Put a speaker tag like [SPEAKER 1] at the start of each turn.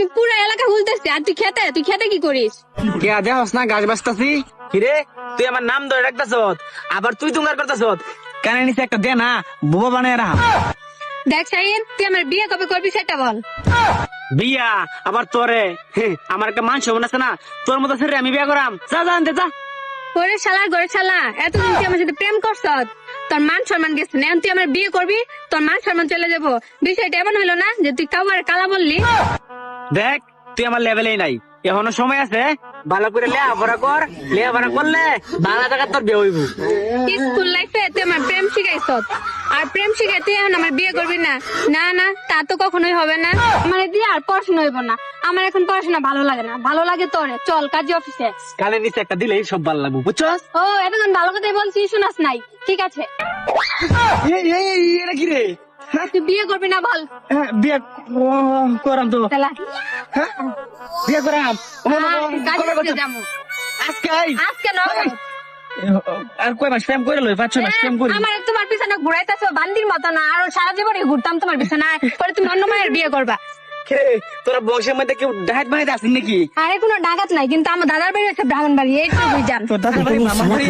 [SPEAKER 1] আমি পুরো এলাকা ঘুরতেছি আর তুই খেতে কি করিস?
[SPEAKER 2] কে আজ হস না গাছ বাঁচতাছি। কিরে তুই আমার নাম ধরে রাখতাছ, আবার তুই তুঙ্গার করতাছ। কানে নিচে একটা দে না, বুবা বানায় রাখ।
[SPEAKER 1] দেখ শাহিন, তুই আমার বিয়ে কবে করবি সেটা বল।
[SPEAKER 2] বিয়া আবার তোরে? আমার একটা মান সম্মান আছে না, তোর মতো ছেড়ে আমি বিয়া করাম? যা যা আনতে যা।
[SPEAKER 1] ওরে শালা ঘরে শালা, এতদিন তুই আমার সাথে প্রেম করছ, তোর মান সম্মান গেছে না, এখন তুই আমার বিয়ে করবি, তোর মান সম্মান চলে যাবো। বিষয়টা এমন হলো না যে তুই কাউয়ার কালা বললি।
[SPEAKER 2] দেখ তুই আমার লেভেলেই নাই, এখনো সময় আছে। ভালো করে লেখাপড়া কর, লেখাপড়া করলে বাংলা টাকা তোর বিয়ে হইব।
[SPEAKER 1] স্কুল লাইফে তুই আমার প্রেম শিখাইছ, আর প্রেম শিখাই তুই এখন আমার বিয়ে করবি না? না না, তা তো কখনোই হবে না। আমার দিয়ে আর পড়াশোনা হইব না, আমার এখন পড়াশোনা ভালো লাগে না, ভালো লাগে তোরে। চল কাজী অফিসে।
[SPEAKER 2] কানে নিচে একটা দিলেই সব ভালো লাগবো, বুঝছস?
[SPEAKER 1] ও এতক্ষণ ভালো কথাই বলছি, শোনাস নাই? ঠিক আছে,
[SPEAKER 2] এটা কি রে?
[SPEAKER 1] তুই বিয়ে করবি না বল।
[SPEAKER 2] বিয়ে করাম তো।
[SPEAKER 1] শালা
[SPEAKER 2] বিয়ে করাম।
[SPEAKER 1] কাজী অফিসে যাবো
[SPEAKER 2] আজকে
[SPEAKER 1] আজকে নয়।
[SPEAKER 2] আর কয় মাস প্রেম করে লই, 5-6 মাস প্রেম করি।
[SPEAKER 1] আমার তোমার পিছনে ঘুরাইতেছো বান্দির মতো না, আর সারা জীবনে ঘুরতাম তোমার পিছনে, পরে তুমি অন্য মায়ের বিয়ে করবা।
[SPEAKER 2] কিরে তোরা বংশের মধ্যে কেউ ডাহাত বাহিত আসেন নাকি?
[SPEAKER 1] আরে কোনো ডাকাত নাই, কিন্তু আমার দাদার বাড়ি হচ্ছে ব্রাহ্মণ বাড়ি, এইটুকুই জান।
[SPEAKER 2] তোর দাদার বাড়ি মামা বাড়ি?